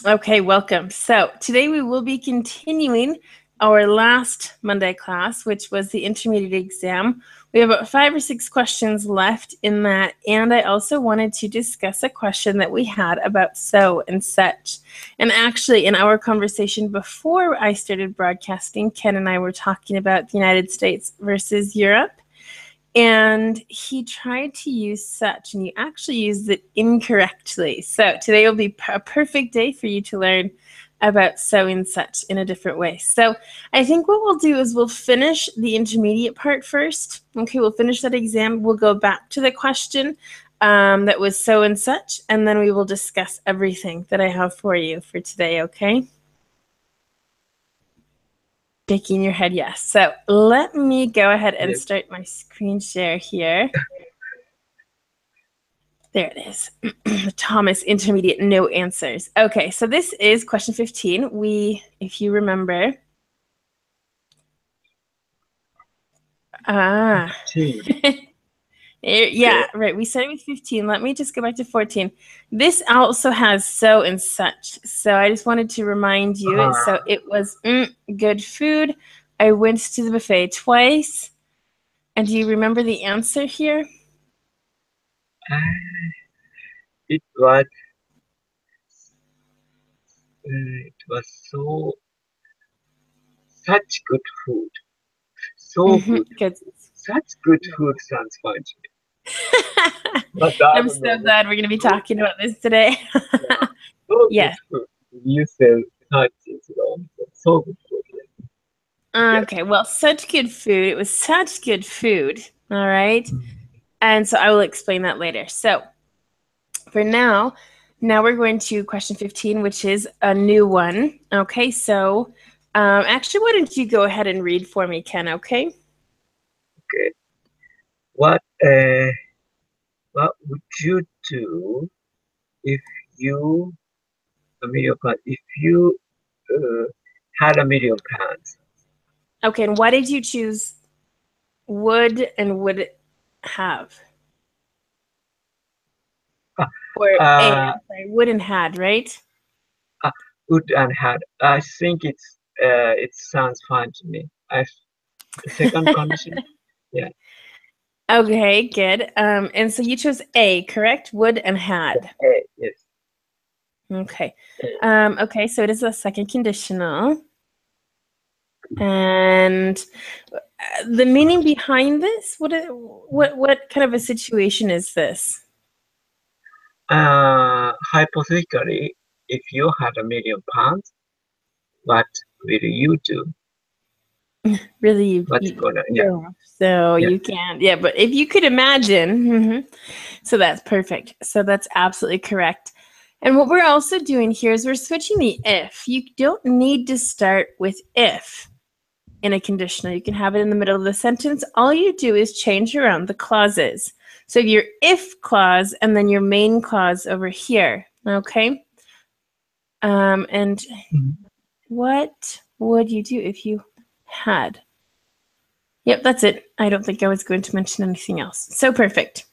Okay, welcome. So today we will be continuing our last Monday class, which was the intermediate exam. We have about 5 or 6 questions left in that, and I also wanted to discuss a question that we had about so and such. And actually, in our conversation before I started broadcasting, Ken and I were talking about the United States versus Europe. And he tried to use such, and you actually used it incorrectly. So today will be a perfect day for you to learn about so and such in a different way. So I think what we'll do is we'll finish the intermediate part first. Okay, we'll finish that exam. We'll go back to the question that was so and such, and then we will discuss everything that I have for you for today, okay? Shaking your head, yes. So let me go ahead and start my screen share here. There it is. Thomas Intermediate, no answers. Okay, so this is question 15. If you remember. Yeah, right. We started with 15. Let me just go back to 14. This also has so and such. So I just wanted to remind you. So it was good food. I went to the buffet twice. And do you remember the answer here? It was such good food. So good. Such good food sounds fun to me. But I'm so glad we're going to be talking about this today. Yes. You said such is wrong. So good food. Okay, well, such good food. It was such good food. All right. And so I will explain that later. So for now we're going to question 15, which is a new one. Okay, so actually, why don't you go ahead and read for me, Ken, okay? Okay. What would you do if you had a million pounds? Okay, and why did you choose would and would have? Or sorry, would and had, right? Would and had. I think it sounds fine to me. The second condition. Yeah. Okay, good. And so you chose A, correct? Would and had. A, yes. Okay. Okay, so it is a second conditional. And the meaning behind this, what kind of a situation is this? Hypothetically, if you had a million pounds, what will you do? Really, yeah. So you can't. Yeah, but if you could imagine, so that's perfect. So that's absolutely correct. And what we're also doing here is we're switching the if. You don't need to start with if in a conditional. You can have it in the middle of the sentence. All you do is change around the clauses. So your if clause and then your main clause over here, okay? And what would you do if you had? Yep, that's it. I don't think I was going to mention anything else. So perfect.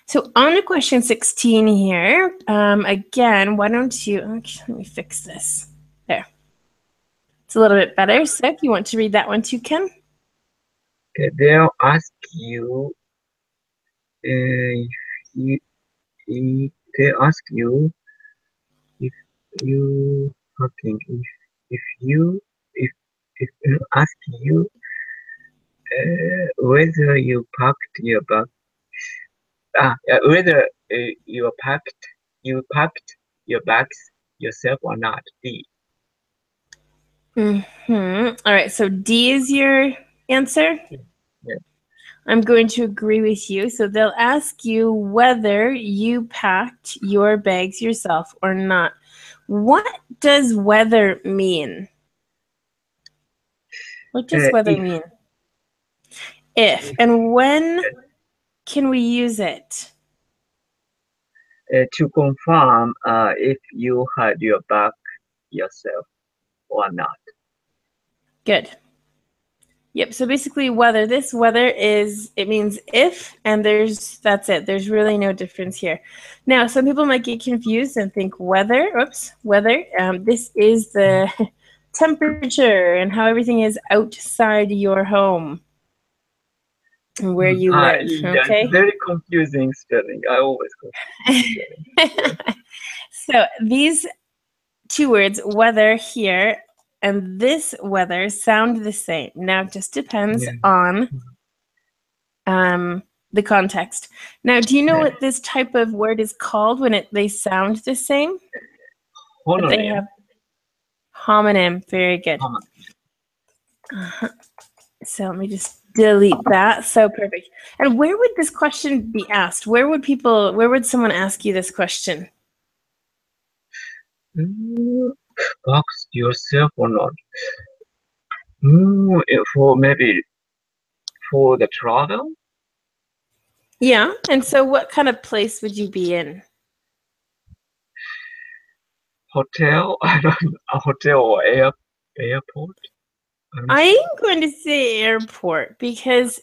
So on to question 16 here. Again, why don't you, actually, let me fix this. There. It's a little bit better. So if you want to read that one too, Ken. Okay, they'll ask you if you ask you whether you packed your bag whether you packed your bags yourself or not. D. All right, so D is your answer? Yeah. I'm going to agree with you. So they'll ask you whether you packed your bags yourself or not. What does whether mean? What does whether mean? If. And when can we use it? To confirm if you had your bag yourself or not. Good. Yep. So basically, whether it means if, and that's it. There's really no difference here. Now, some people might get confused and think weather. This is the temperature and how everything is outside your home, where you live. Yeah, Okay. it's very confusing spelling. I always confuse spelling. Yeah. So these two words, weather here and this weather, sound the same. Now it just depends on the context. Now, do you know what this type of word is called when they sound the same? Homonym. They have homonym. Very good. So let me just delete that. So perfect. And where would this question be asked? Where would someone ask you this question? Box yourself or not? Maybe for the travel? Yeah. And so what kind of place would you be in? Hotel? I don't know. A hotel or airport? I'm going to say airport because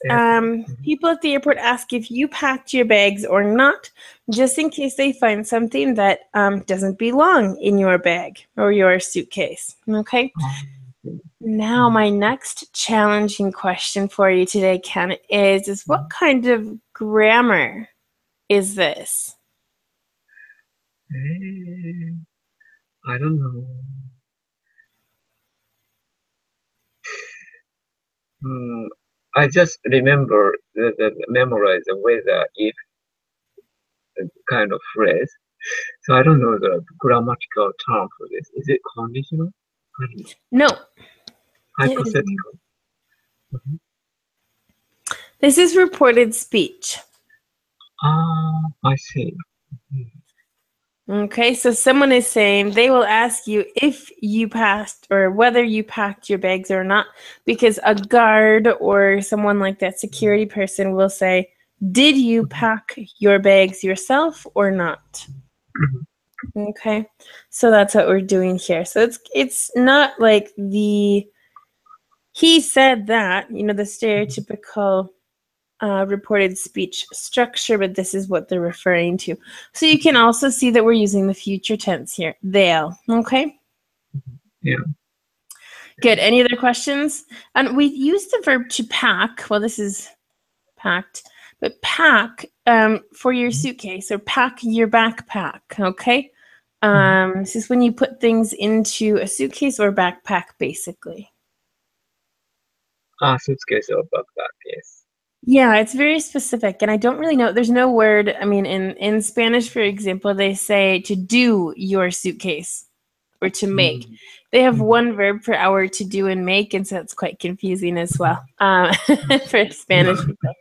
people at the airport ask if you packed your bags or not, just in case they find something that doesn't belong in your bag or your suitcase. Okay. Now, my next challenging question for you today, Ken, is what kind of grammar is this? I don't know. I just remember memorize the weather if kind of phrase. So I don't know the grammatical term for this. Is it conditional? No. Hypothetical. This is reported speech. I see. Okay, so someone is saying they will ask you if you passed or whether you packed your bags or not, because a guard or someone like that security person will say, did you pack your bags yourself or not? Okay, so that's what we're doing here. So it's not like he said that, the stereotypical reported speech structure, but this is what they're referring to. So you can also see that we're using the future tense here. They'll. Okay. Yeah. Good. Any other questions? And we use the verb to pack. Well, this is packed, but pack for your suitcase or pack your backpack. Okay. This is when you put things into a suitcase or backpack, basically. Suitcase or backpack, yes. Yeah, it's very specific, and I don't really know. There's no word. I mean, in Spanish, for example, they say to do your suitcase or to make. They have one verb for our to do and make, and so it's quite confusing as well for Spanish people.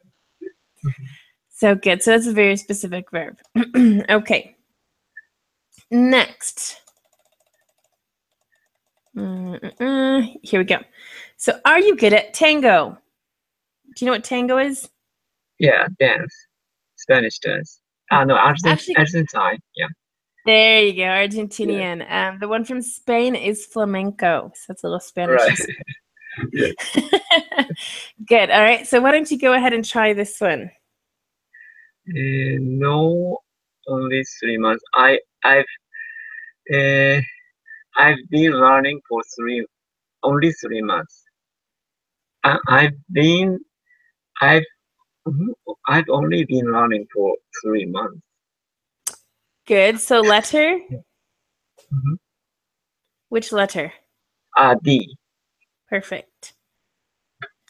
So good. So that's a very specific verb. Okay. Next. Here we go. So are you good at tango? Do you know what tango is? Yeah, dance. Spanish dance. No, Argentine. Yeah. There you go, Argentinian. Yeah. The one from Spain is flamenco. So it's a little Spanish. Right. Yeah. Good. All right. So why don't you go ahead and try this one? No, only 3 months. I've been learning for only 3 months. I've only been learning for 3 months. Good. So letter? Which letter? D. Perfect.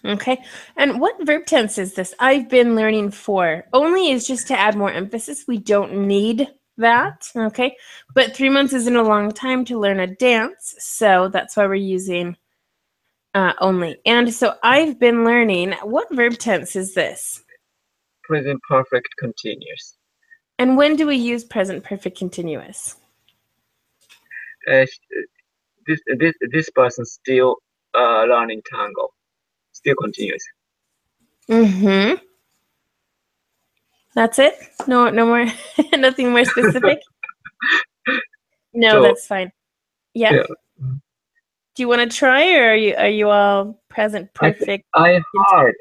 Okay. And what verb tense is this? I've been learning for. Only is just to add more emphasis. We don't need that. Okay. But 3 months isn't a long time to learn a dance. So that's why we're using only. And so I've been learning. What verb tense is this? Present perfect continuous. And when do we use present perfect continuous? This person still learning tango. Still continuous. That's it? No more, nothing more specific? No, so, that's fine. Yeah. Do you want to try, or are you all present perfect? I heard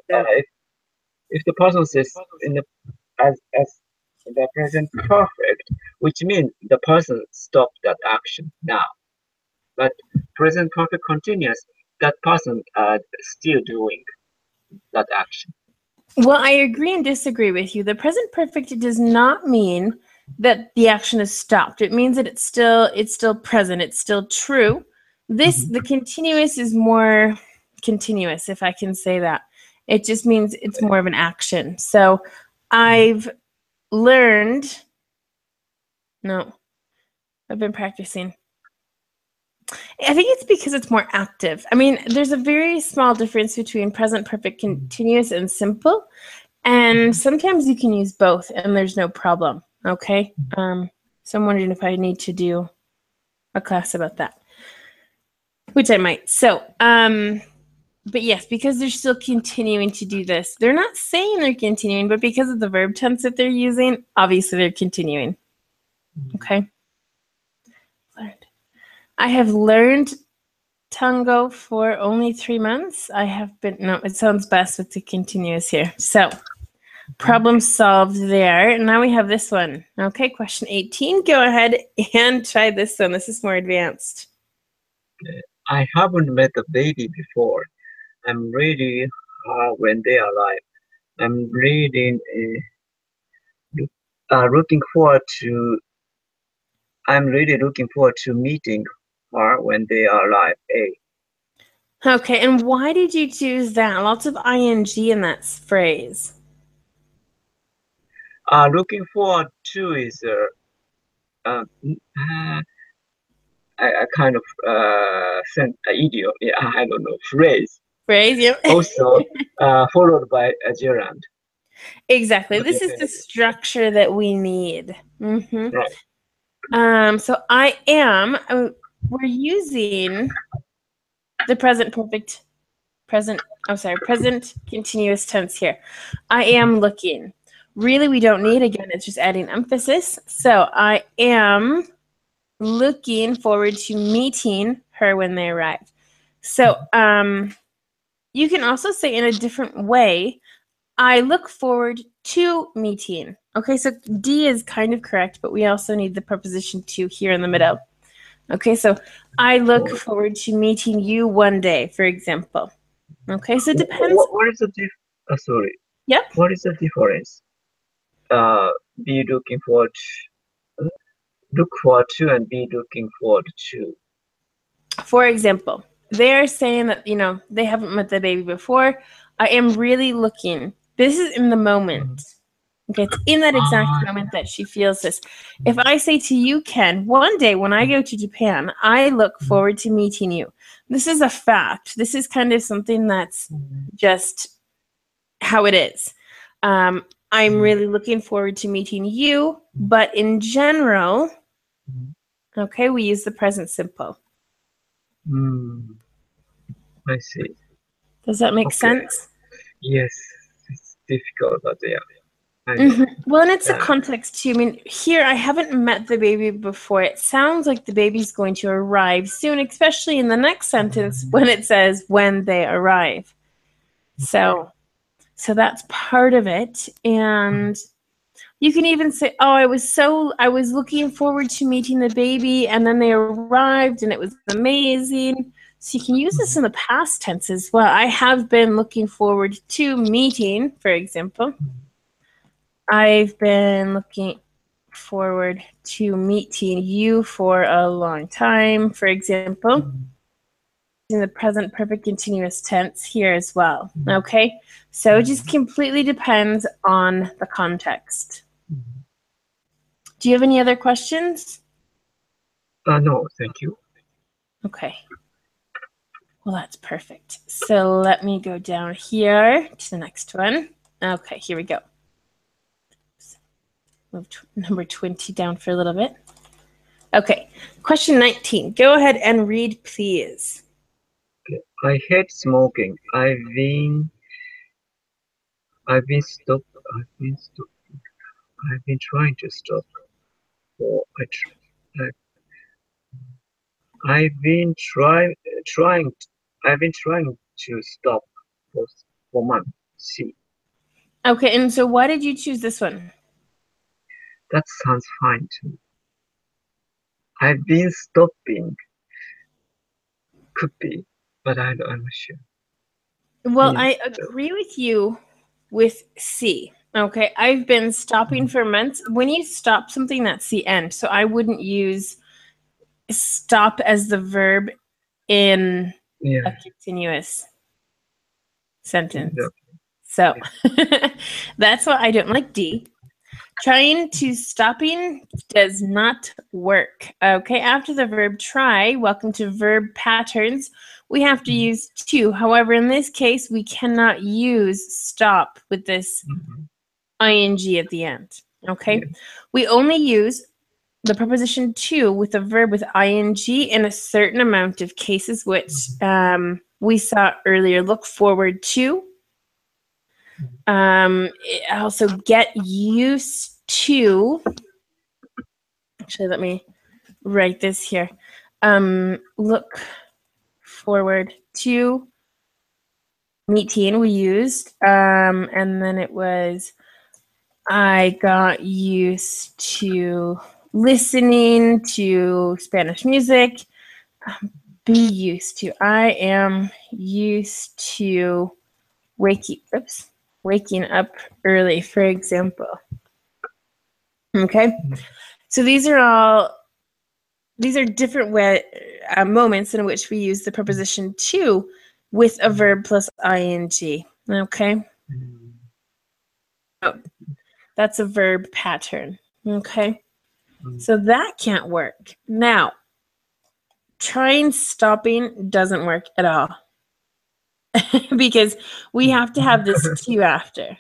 if the person says in the as the present perfect, which means the person stopped that action now. But present perfect continuous, that person still doing that action. Well, I agree and disagree with you. The present perfect does not mean that the action is stopped. It means that it's still present. It's still true. The continuous is more continuous, if I can say that. It just means it's more of an action. So I've learned, no, I've been practicing. I think it's because it's more active. I mean, there's a very small difference between present perfect continuous and simple. And sometimes you can use both and there's no problem. Okay. So I'm wondering if I need to do a class about that, which I might. So, but yes, because they're still continuing to do this. They're not saying they're continuing, but because of the verb tense that they're using, obviously they're continuing. Okay. I have learned Tango for only 3 months. I have been, no, it sounds best with the continuous here. So problem solved there. Now we have this one. Okay, question 18. Go ahead and try this one. This is more advanced. I haven't met a baby before. I'm really when they arrive. I'm reading looking forward to. I'm really looking forward to meeting her when they arrive. Okay, and why did you choose that? Lots of ing in that phrase. Looking forward to is a kind of idiom. Yeah, I don't know, phrase. Phrase, yeah. Also followed by a gerund. Exactly. This is the structure that we need. Right. So I am. We're using the present perfect. Present continuous tense here. I am looking. Really, we don't need, again, it's just adding emphasis. So I am looking forward to meeting her when they arrive. So you can also say in a different way, I look forward to meeting. Okay, so D is kind of correct, but we also need the preposition to here in the middle. Okay, so I look forward to meeting you one day, for example. Okay, so it depends. What is the sorry. Yep. What is the difference? Be looking forward. Look forward to and be looking forward to. For example, they're saying that, you know, they haven't met the baby before. I am really looking. This is in the moment. Okay, it's in that exact moment that she feels this. If I say to you, Ken, one day when I go to Japan, I look forward to meeting you. This is a fact. This is kind of something that's just how it is. I'm really looking forward to meeting you, but in general, okay, we use the present simple. I see. Does that make sense? Yes, it's difficult, but yeah. Well, and it's a context too. I mean, here I haven't met the baby before. It sounds like the baby's going to arrive soon, especially in the next sentence when it says when they arrive. So that's part of it. And you can even say, oh, I was looking forward to meeting the baby, and then they arrived and it was amazing. So you can use this in the past tense as well. I have been looking forward to meeting, for example. I've been looking forward to meeting you for a long time, for example. In the present perfect continuous tense here as well. Okay, so it just completely depends on the context. Do you have any other questions? No, thank you. Okay. Well, that's perfect. So let me go down here to the next one. Okay, here we go. Move number 20 down for a little bit. Okay, question 19. Go ahead and read, please. Okay. I hate smoking. I've been trying to stop. I've been trying to stop for months. See, Okay, and so why did you choose this one? that sounds fine to me. I've been stopping. Could be, but I'm not sure. Well, Yes. I agree with you with C. Okay, I've been stopping for months. When you stop something, that's the end. So I wouldn't use stop as the verb in Yeah. a continuous sentence. Exactly. So that's why I don't like D. Trying to stopping does not work. Okay, after the verb try, welcome to verb patterns, we have to use to. However, in this case, we cannot use stop with this ing at the end. Okay, Yeah. we only use the preposition to with a verb with ing in a certain amount of cases, which we saw earlier. Look forward to. Also get used to. Actually, let me write this here. Look forward to meeting we used. And then it was I got used to listening to Spanish music. Be used to. I am used to waking up early, for example. Okay. So these are different moments in which we use the preposition to with a verb plus ing. Okay. Oh, that's a verb pattern. Okay. So that can't work. Now, trying stopping doesn't work at all because we have to have this to after.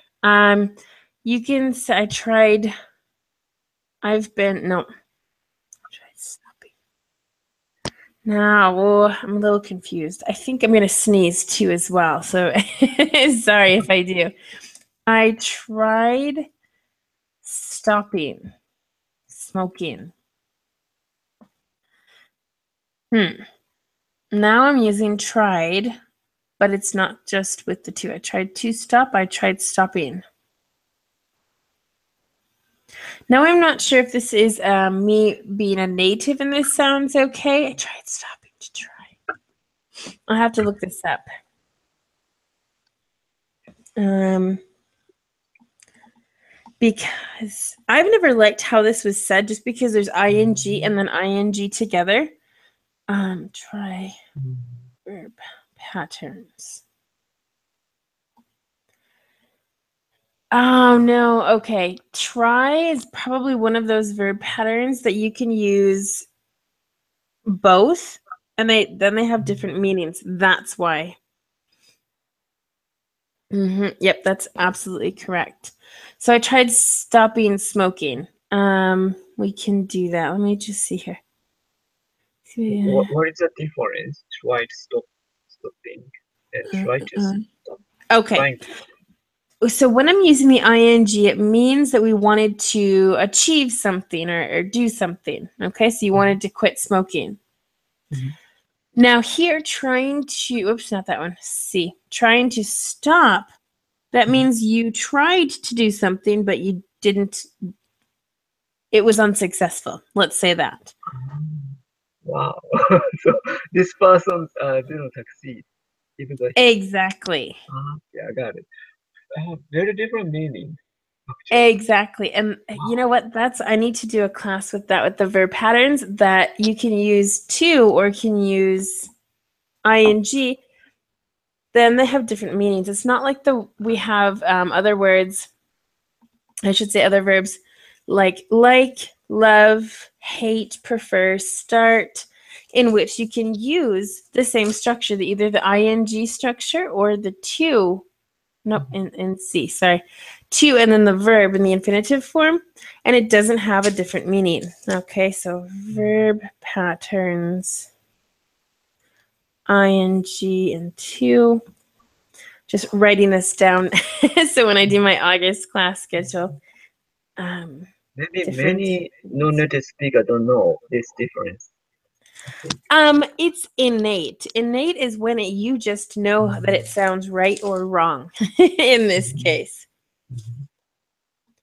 You can say I tried stopping. Now, I'm a little confused. I think I'm going to sneeze too as well. So sorry if I do. I tried stopping smoking. Now I'm using tried, but it's not just with the two. I tried to stop. I tried stopping. Now I'm not sure if this is me being a native and this sounds okay. I tried stopping to try. I'll have to look this up. Because I've never liked how this was said just because there's ing and then ing together. Try verb patterns. Oh, no. Okay. Try is probably one of those verb patterns that you can use both, and then they have different meanings. That's why. Yep, that's absolutely correct. So I tried stopping smoking. We can do that. Let me just see here. What is the difference? Try to stopping and try to stop. Okay. So when I'm using the ing, it means that we wanted to achieve something or do something. Okay, so you wanted to quit smoking. Now here, trying to, oops, not that one. C, trying to stop. That means you tried to do something, but you didn't. It was unsuccessful. Let's say that. Wow. So this person didn't succeed. Even though Exactly. yeah, I got it. Very different meaning. Actually. Exactly. And you know what? I need to do a class with that, with the verb patterns that you can use to or can use ing. Then they have different meanings. It's not like we have other words, I should say other verbs like, love, hate, prefer, start, in which you can use the same structure, either the ing structure or the to. Nope, in C, sorry. To and then the verb in the infinitive form, and it doesn't have a different meaning. Okay, so verb patterns, ing and to. Just writing this down so when I do my August class schedule. Maybe many non-native speakers don't know this difference. It's innate. Innate is when you just know that it sounds right or wrong in this case.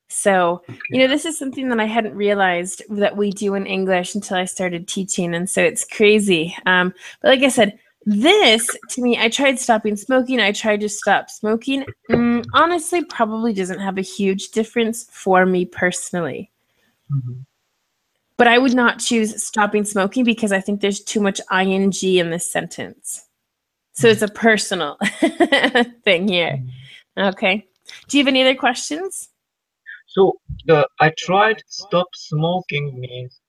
So, this is something that I hadn't realized that we do in English until I started teaching. And so it's crazy. But like I said, this, to me, I tried stopping smoking. I tried to stop smoking. Honestly, probably doesn't have a huge difference for me personally. But I would not choose stopping smoking because I think there's too much ing in this sentence. So it's a personal thing here. Okay. Do you have any other questions? So I tried stop smoking means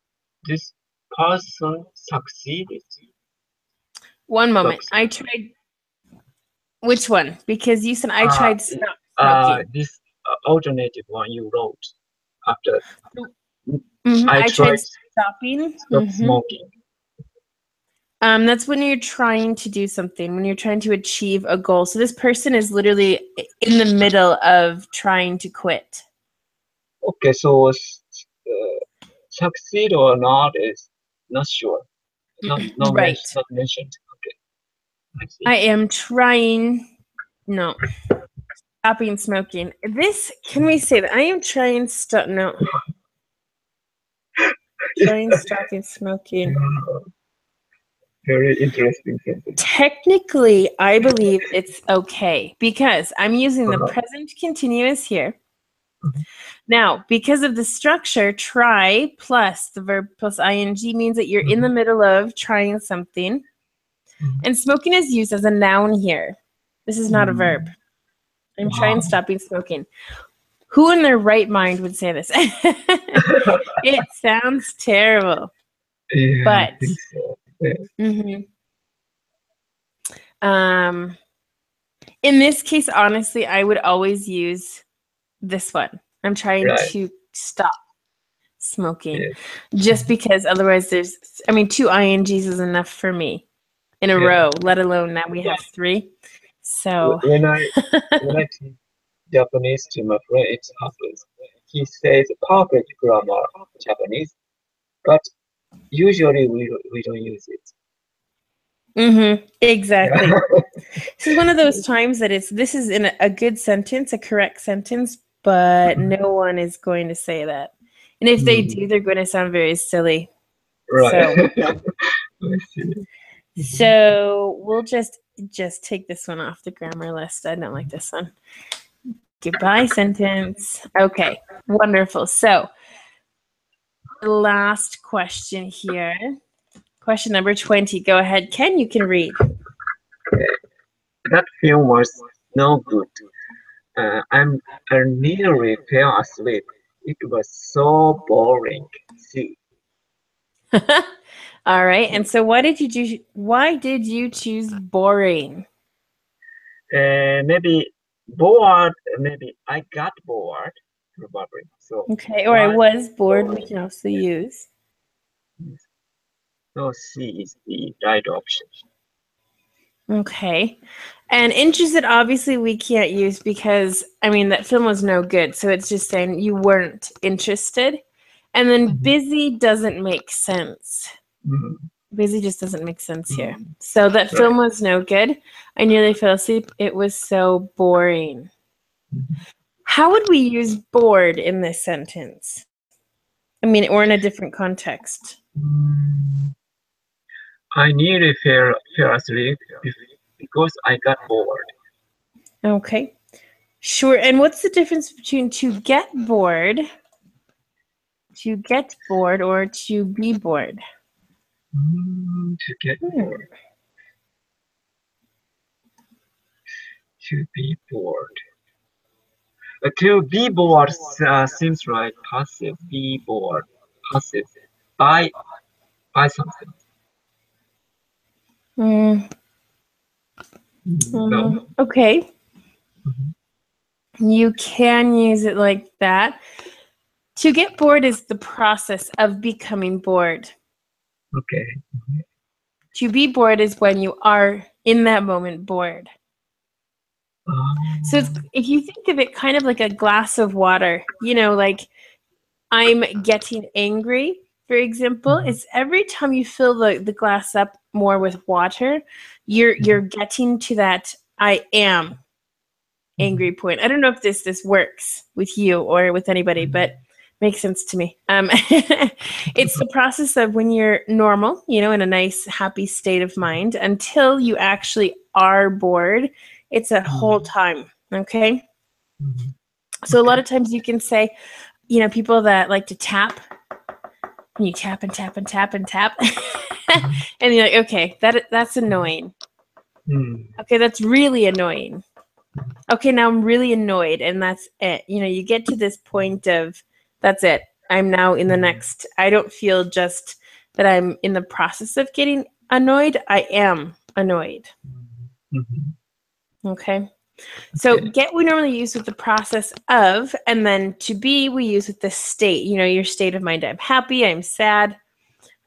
this person succeeded. One moment. I tried. Which one? Because you said I tried stop smoking. This alternative one you wrote after. I tried stopping. Stop smoking. That's when you're trying to do something, when you're trying to achieve a goal. So this person is literally in the middle of trying to quit. Okay, so succeed or not is not sure. Not right. Not mentioned. Okay. I am trying. No. Stopping smoking. This, can we say that? I am trying stop. No. Trying stopping smoking. Very interesting sentence. Technically, I believe it's okay because I'm using the present continuous here. Now, because of the structure, try plus the verb plus ing means that you're in the middle of trying something. And smoking is used as a noun here. This is not a verb. I'm trying stopping smoking. Who in their right mind would say this? It sounds terrible. Yeah, but I think so. Yeah. In this case, honestly, I would always use this one. I'm trying to stop smoking. Just because otherwise there's, two ings is enough for me in a row, let alone now we have 3. So when I teach Japanese to my friend, it happens. He says perfect grammar Japanese, but usually we don't use it. Exactly. This is one of those times that this is in a good sentence, a correct sentence, but no one is going to say that. And if they do, they're going to sound very silly. Right. So we'll just take this one off the grammar list. I don't like this one. Goodbye sentence. Okay, wonderful. So the last question here. Question number 20. Go ahead, Ken. You can read. That film was no good. I nearly fell asleep. It was so boring. See. All right. And so why did you choose boring? Maybe bored. Maybe I got bored. Probably. So. Okay. Or I was bored. We can also use. So C is the right option. Okay. And interested, obviously, we can't use because, that film was no good. So it's just saying you weren't interested. And then busy doesn't make sense. Busy just doesn't make sense here. So that film was no good. I nearly fell asleep. It was so boring. How would we use bored in this sentence? Or in a different context. I nearly fell asleep because I got bored. Okay. Sure. And what's the difference between to get bored, or to be bored? To get bored. To be bored. To be bored seems like passive. Be bored. Passive. By something. No. Okay. You can use it like that. To get bored is the process of becoming bored. Okay. To be bored is when you are in that moment bored. So if you think of it kind of like a glass of water, like I'm getting angry for example, it's every time you fill the glass up more with water, you're getting to that I am angry point. I don't know if this works with you or with anybody, but makes sense to me. It's the process of when you're normal, you know, in a nice, happy state of mind until you actually are bored. It's that whole time, okay? So a lot of times you can say, you know, people that like to tap, and you tap and tap and tap and tap, and you're like, okay, that's annoying. Okay, that's really annoying. Okay, now I'm really annoyed, and that's it. You know, you get to this point of, that's it. I'm now in the next, I don't feel just that I'm in the process of getting annoyed. I am annoyed. Okay. So get we normally use with the process of, and then to be we use with the state, you know, your state of mind. I'm happy, I'm sad.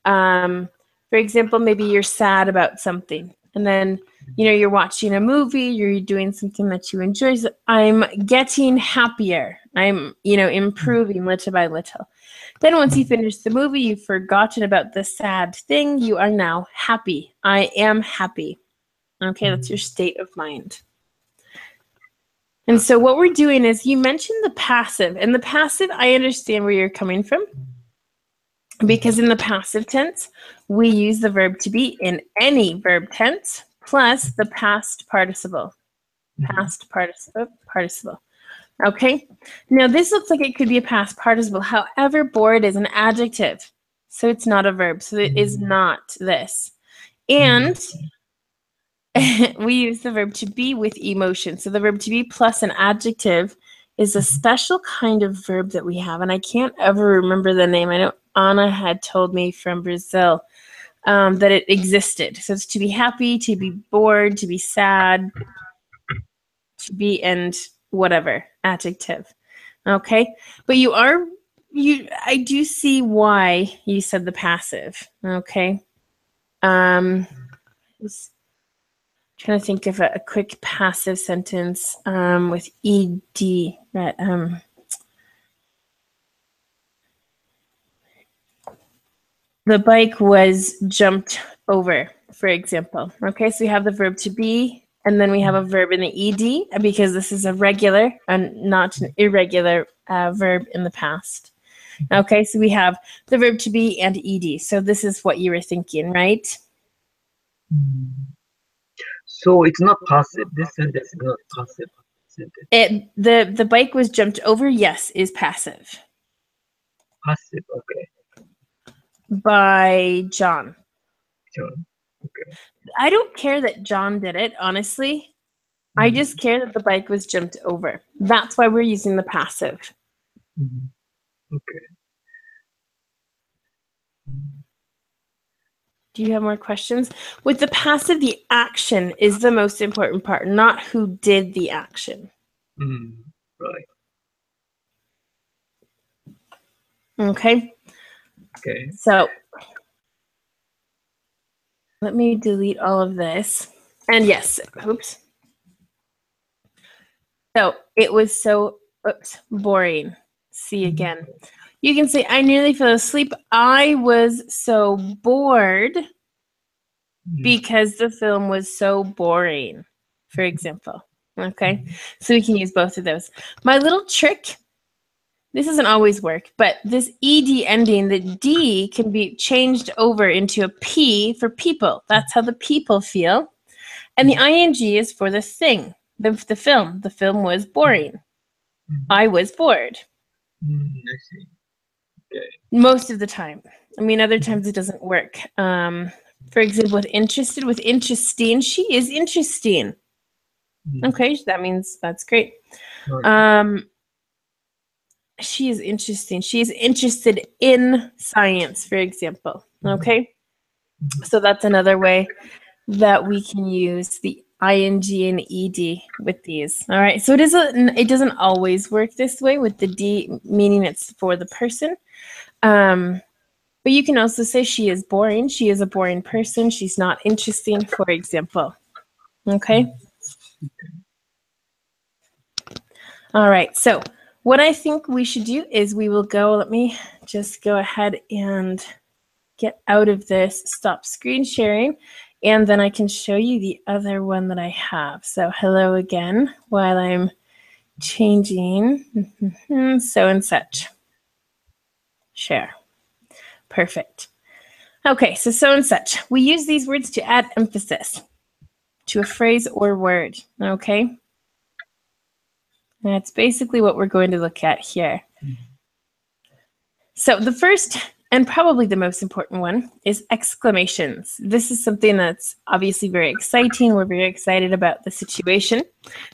For example, maybe you're sad about something, and then, you know, you're watching a movie, you're doing something that you enjoy. So I'm getting happier. I'm, you know, improving little by little. Then once you finish the movie, you've forgotten about the sad thing. You are now happy. I am happy. Okay, that's your state of mind. And so what we're doing is, you mentioned the passive, and the passive, I understand where you're coming from, because in the passive tense, we use the verb to be in any verb tense plus the past participle. Past participle. Okay. Now this looks like it could be a past participle. However, bored is an adjective, so it's not a verb. So it is not this. And we use the verb to be with emotion. So the verb to be plus an adjective is a special kind of verb that we have, and I can't ever remember the name. I know Anna had told me from Brazil that it existed. So it's to be happy, to be bored, to be sad, to be, and whatever adjective. Okay, but I do see why you said the passive. Okay, just trying to think of a quick passive sentence with ed. That the bike was jumped over, for example. Okay, so we have the verb to be, and then we have a verb in the ed, because this is a regular and not an irregular verb in the past. Okay, so we have the verb to be and ed. So this is what you were thinking, right? So it's not passive. This sentence is not passive sentence. The bike was jumped over, yes, is passive. Passive, okay. By John. John, okay. I don't care that John did it, honestly. I just care that the bike was jumped over. That's why we're using the passive. Okay. Do you have more questions? With the passive, the action is the most important part, not who did the action. Right. Okay. Okay. So let me delete all of this. And yes, oops. So it was so boring. See again. You can say, I nearly fell asleep. I was so bored because the film was so boring, for example. Okay, so we can use both of those. My little trick, this doesn't always work, but this ed ending, the D can be changed over into a P for people. That's how the people feel. And the ing is for the thing, the film. The film was boring. I was bored. I see. Okay. Most of the time. I mean, other times it doesn't work. For example, with interested, with interesting, she is interesting. Okay, that means that's great. She is interesting. She is interested in science, for example. Okay, so that's another way that we can use the ing and ed with these. All right, so it doesn't always work this way with the D, meaning it's for the person. But you can also say she is boring. She is a boring person. She's not interesting, for example. Okay. All right, so what I think we should do is we will go, let me just go ahead and get out of this, stop screen sharing, and then I can show you the other one that I have. So hello again while I'm changing so and such. Share. Perfect. Okay, so and such. We use these words to add emphasis to a phrase or word, okay? That's basically what we're going to look at here. So the first and probably the most important one is exclamations. This is something that's obviously very exciting. We're very excited about the situation.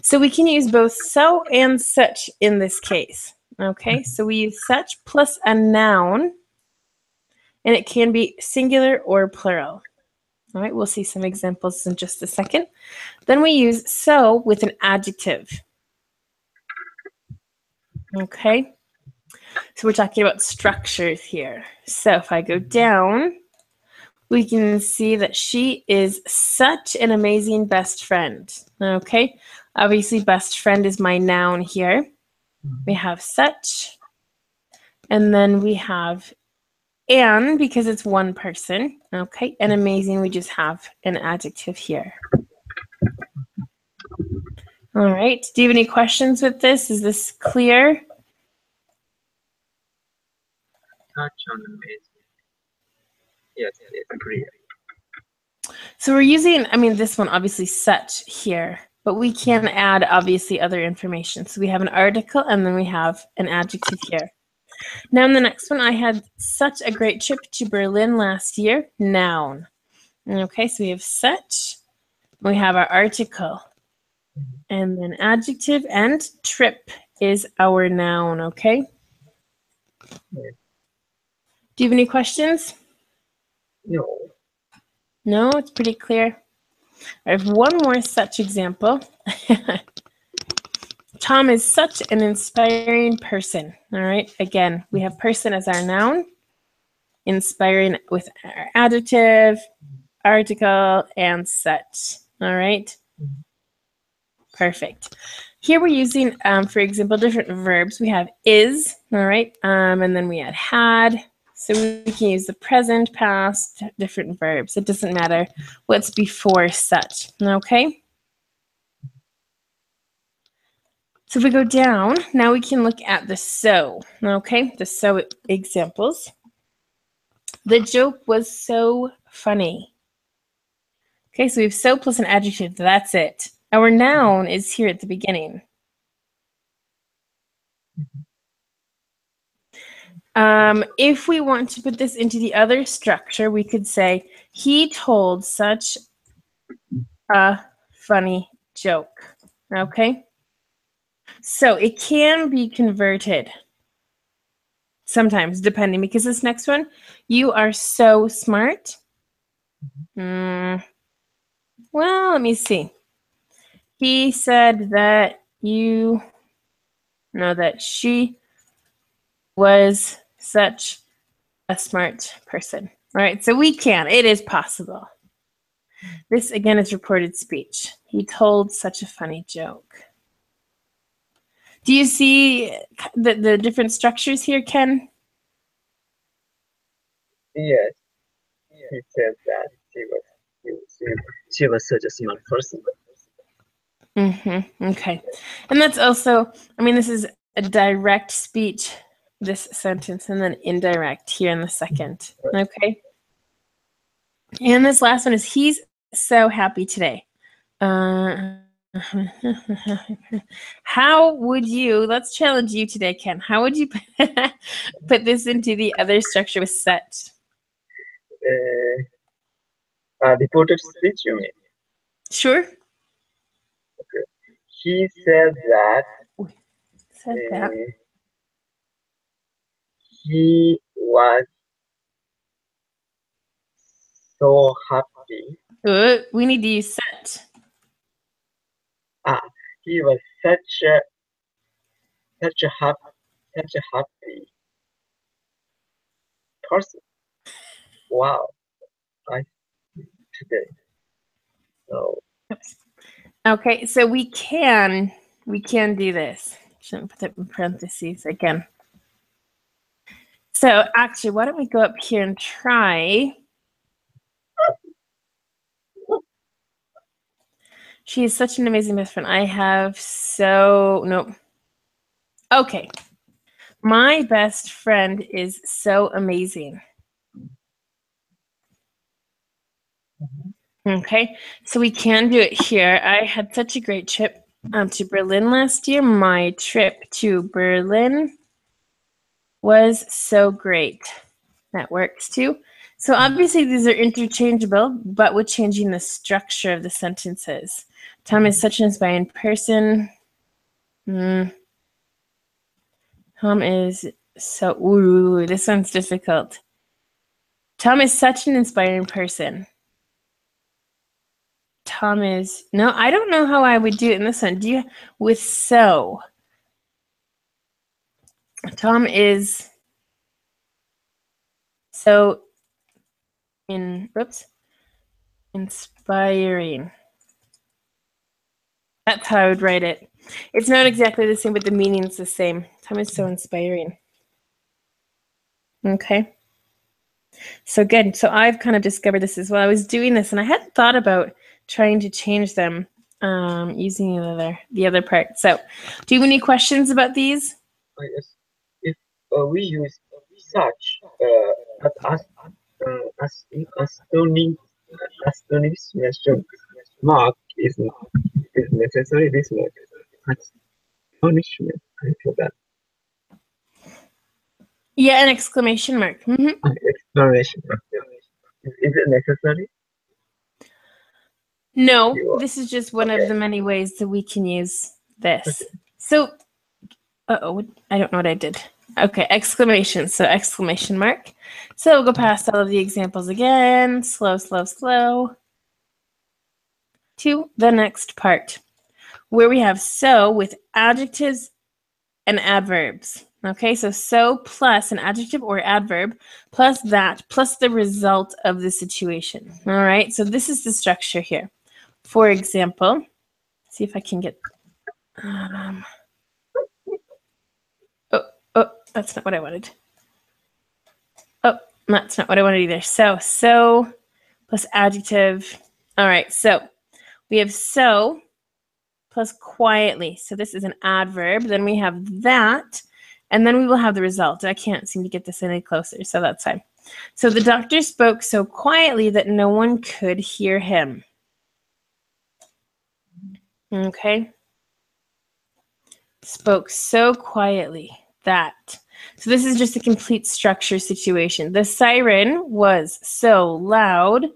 So we can use both so and such in this case. Okay, so we use such plus a noun, and it can be singular or plural. All right, we'll see some examples in just a second. Then we use so with an adjective. Okay, so we're talking about structures here. So if I go down, we can see that she is such an amazing best friend. Okay, obviously best friend is my noun here. We have such, and then we have an because it's one person. Okay, and amazing, we just have an adjective here. All right, do you have any questions with this? Is this clear? Such an amazing. Yes, it's clear. So we're using, I mean, this one obviously such here, but we can add obviously other information. So we have an article and then we have an adjective here. Now in the next one, I had such a great trip to Berlin last year, noun. Okay, so we have such, we have our article, and then adjective, and trip is our noun, okay? Do you have any questions? No. No, it's pretty clear. I have one more such example. Tom is such an inspiring person. All right, again, we have person as our noun, inspiring with our adjective, article, and such. All right, perfect. Here we're using, for example, different verbs. We have is, all right, and then we had. So we can use the present, past, different verbs. It doesn't matter what's before such, okay? So if we go down, now we can look at the so, okay? The so examples. The joke was so funny. Okay, so we have so plus an adjective, that's it. Our noun is here at the beginning. If we want to put this into the other structure, we could say, he told such a funny joke, okay? So it can be converted sometimes, depending, because this next one, you are so smart. Well, let me see. He said that that she was such a smart person. All right, so we can. It is possible. This, again, is reported speech. He told such a funny joke. Do you see the different structures here, Ken? Yes. He said that she was such a smart person. Okay. And that's also, I mean, this is a direct speech, this sentence, and then indirect here in the second. Okay. And this last one is, he's so happy today. How would you, let's challenge you today, Ken. How would you put this into the other structure with such? Reported speech, you mean? Sure. Okay. He said that, he was so happy. We need to use such. He was such a happy person. Wow. Today. So okay, so we can do this. Shouldn't put it in parentheses again. So actually, why don't we go up here and try. She is such an amazing best friend. I have nope. Okay. My best friend is so amazing. Okay, so we can do it here. I had such a great trip to Berlin last year. My trip to Berlin was so great. That works too. So obviously these are interchangeable, but with changing the structure of the sentences. Tom is such an inspiring person. Tom is so, ooh, this one's difficult. Tom is such an inspiring person. Tom is, no, I don't know how I would do it in this one. Do you, with so. Tom is so inspiring. That's how I would write it. It's not exactly the same, but the meaning's the same. Tom is so inspiring. Okay. So good. So I've kind of discovered this as well. I was doing this and I hadn't thought about trying to change them using the other part. So do you have any questions about these? Yes. If we use such astonishment mark is necessary. This word astonishment. I forgot. Yeah, an exclamation mark. Exclamation mark. Is it necessary? No, this is just one of the many ways that we can use this. So, I don't know what I did. Okay, exclamation. So exclamation mark. So we'll go past all of the examples again. Slow, slow, slow. To the next part, where we have so with adjectives and adverbs. Okay, so plus an adjective or adverb, plus that, plus the result of the situation. All right, so this is the structure here. For example, see if I can get, that's not what I wanted. Oh, that's not what I wanted either. So plus adjective. All right, so we have so plus quietly. So this is an adverb. Then we have that, and then we will have the result. I can't seem to get this any closer, so that's fine. So the doctor spoke so quietly that no one could hear him. Okay. Spoke so quietly that. So this is just a complete structure situation. The siren was so loud.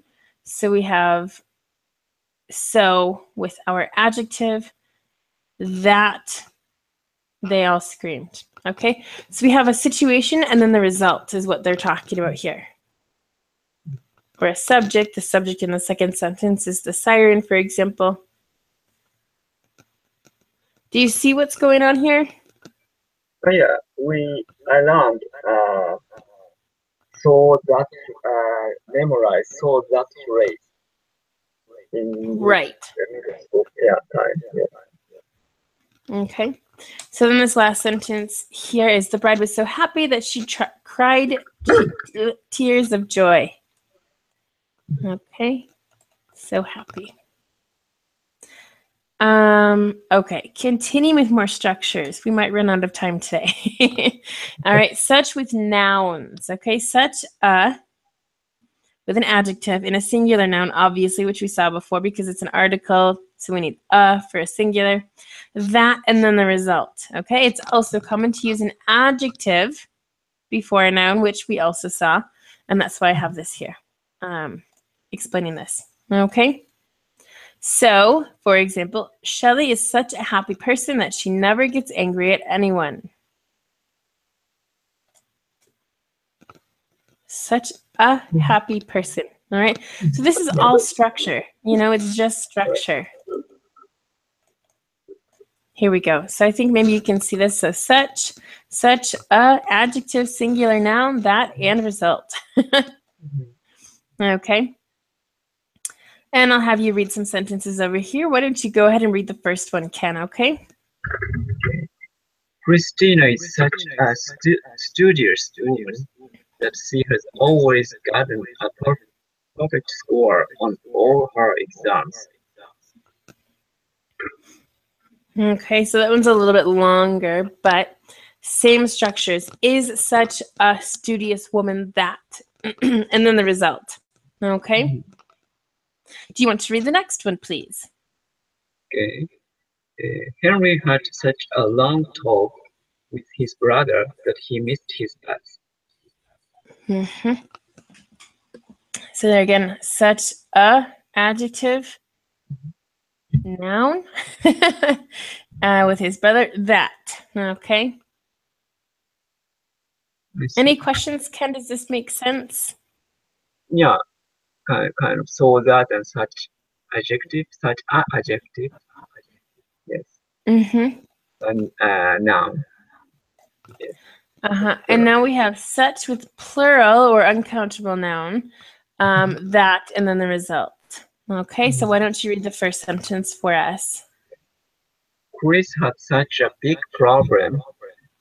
So we have so with our adjective that they all screamed. Okay, so we have a situation and then the result is what they're talking about here. Or a subject, the subject in the second sentence is the siren, for example. Do you see what's going on here? Yeah, I learned so that memorize so that phrase in right. Time. Yeah. Okay. So then this last sentence here is the bride was so happy that she cried tears of joy. Okay. So happy. Okay, continuing with more structures. We might run out of time today. All right, such with nouns. Okay, such with an adjective in a singular noun, obviously, which we saw before because it's an article. So we need for a singular. That and then the result. Okay, it's also common to use an adjective before a noun, which we also saw. And that's why I have this here, explaining this. Okay. So, for example, Shelley is such a happy person that she never gets angry at anyone. Such a happy person. All right. So this is all structure. You know, it's just structure. Here we go. So I think maybe you can see this. So such a adjective, singular noun, that, and result. Okay. And I'll have you read some sentences over here. Why don't you go ahead and read the first one, Ken, okay? Christina is such a studious woman that she has always gotten a perfect score on all her exams. Okay, so that one's a little bit longer, but same structures. Is such a studious woman that, and then the result. Okay. Do you want to read the next one, please? Okay. Henry had such a long talk with his brother that he missed his bus. So there again, such a adjective, noun, with his brother, that. Okay. Any questions, Ken? Does this make sense? Yeah, kind of. So that and such such a adjective. Yes. And noun. Yes. And now we have such with plural or uncountable noun, that, and then the result. Okay, so why don't you read the first sentence for us? Chris had such a big problem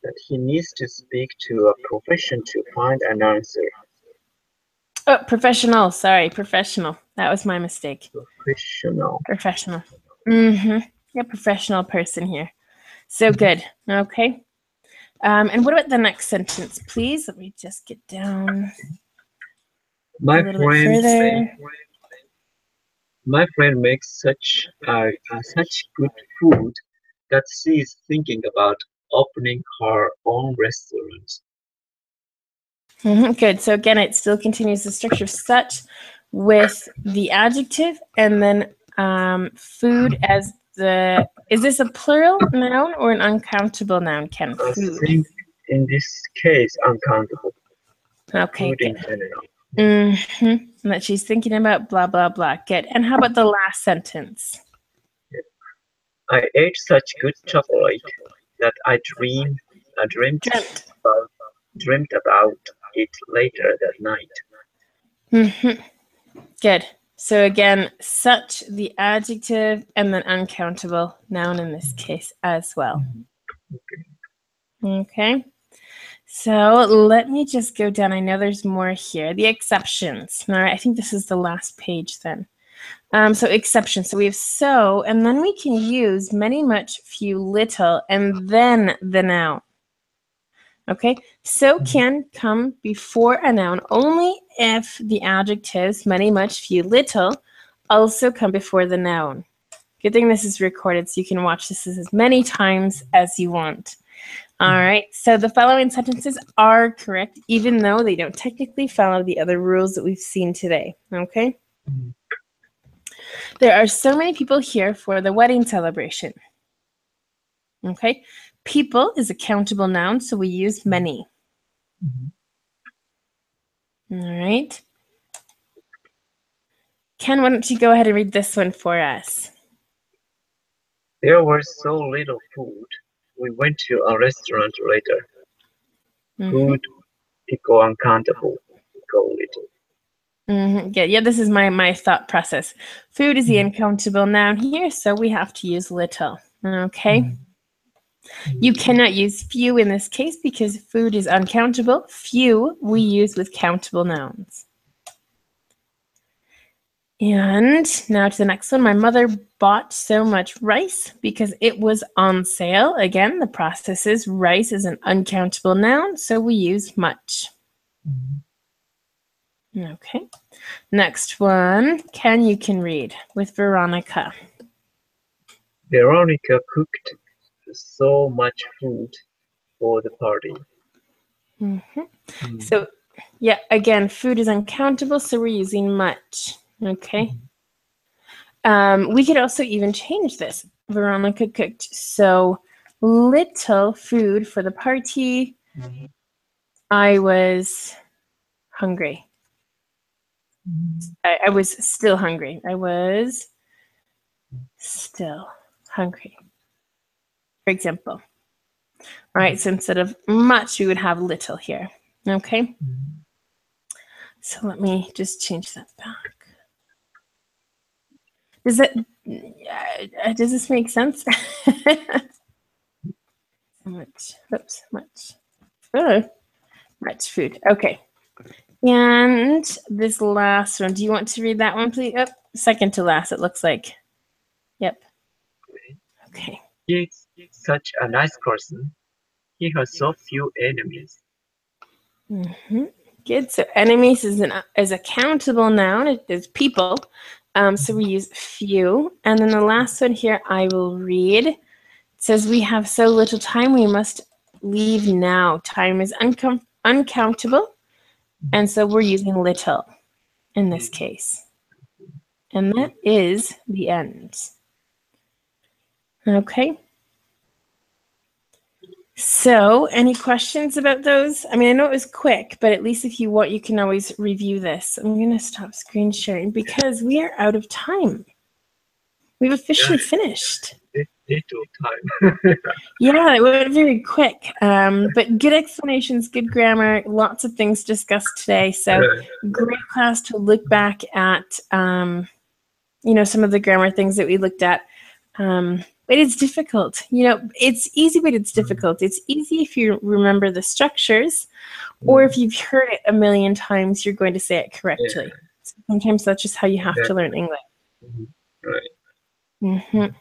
that he needs to speak to a profession to find an answer. Oh, professional. Sorry, professional. That was my mistake. Professional. Yeah, professional person here. So good. Okay. And what about the next sentence, please? Let me just get down My a little bit further. My friend makes such good food that she is thinking about opening her own restaurant. Good. So again, it still continues the structure of such with the adjective and then food as the. Is this a plural noun or an uncountable noun, Ken? I Food. think in this case, uncountable. Okay, Food good. in general. That she's thinking about blah, blah, blah. Good. And how about the last sentence? I ate such good chocolate that I dreamed about it later that night. Good. So again, such the adjective and then uncountable noun in this case as well. Okay. So let me just go down. I know there's more here. The exceptions. All right. I think this is the last page then. So exceptions. So we have so, and then we can use many, much, few, little, and then the noun. Okay, so can come before a noun only if the adjectives many, much, few, little also come before the noun. Good thing this is recorded so you can watch this as many times as you want. All right, so the following sentences are correct even though they don't technically follow the other rules that we've seen today. Okay. There are so many people here for the wedding celebration. Okay, people is a countable noun, so we use many. All right. Ken, why don't you go ahead and read this one for us? There was so little food. We went to a restaurant later. Food equal uncountable equal little. Good. Yeah, this is my thought process. Food is the uncountable noun here, so we have to use little. Okay. You cannot use few in this case because food is uncountable. Few we use with countable nouns. And now to the next one. My mother bought so much rice because it was on sale. Again, the process is rice is an uncountable noun, so we use much. Okay. Next one. Ken, you can read with Veronica. Veronica cooked so much food for the party. So, yeah, again, food is uncountable, so we're using much. Okay. We could also even change this. Veronica cooked so little food for the party. I was hungry. I was still hungry. I was still hungry. For example. All right, so instead of much, we would have little here. Okay. So let me just change that back. Does this make sense? Much food. Okay. And this last one, do you want to read that one, please? Oh, second to last, it looks like. Yep. Okay. He's such a nice person. He has so few enemies. Good. So enemies is a countable noun. It is people. So we use few. And then the last one here I will read. It says, we have so little time, we must leave now. Time is uncountable. And so we're using little in this case. And that is the end. Okay. So, any questions about those? I mean, I know it was quick, but at least if you want, you can always review this. I'm going to stop screen sharing because we are out of time. We've officially finished. Little time. Yeah, it went very quick. But good explanations, good grammar, lots of things discussed today. So, great class to look back at, some of the grammar things that we looked at. But it's difficult. It's easy, but it's difficult. It's easy if you remember the structures, or if you've heard it a million times, you're going to say it correctly. Yeah. So sometimes that's just how you have to learn English. Right.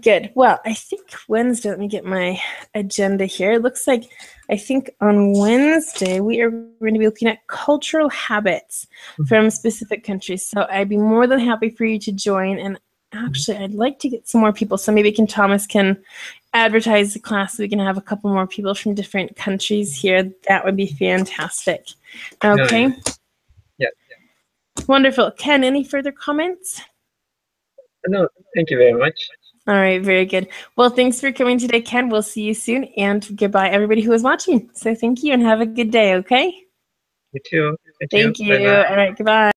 Good. Well, I think Wednesday, let me get my agenda here. It looks like I think on Wednesday, we are going to be looking at cultural habits from specific countries. So I'd be more than happy for you to join. And actually, I'd like to get some more people. So maybe Thomas can advertise the class so we can have a couple more people from different countries here. That would be fantastic. Okay. Yeah. Wonderful. Ken, any further comments? No, thank you very much. All right, very good. Well, thanks for coming today, Ken. We'll see you soon. And goodbye, everybody who was watching. So thank you and have a good day, okay? You too. Thank you. All right, goodbye.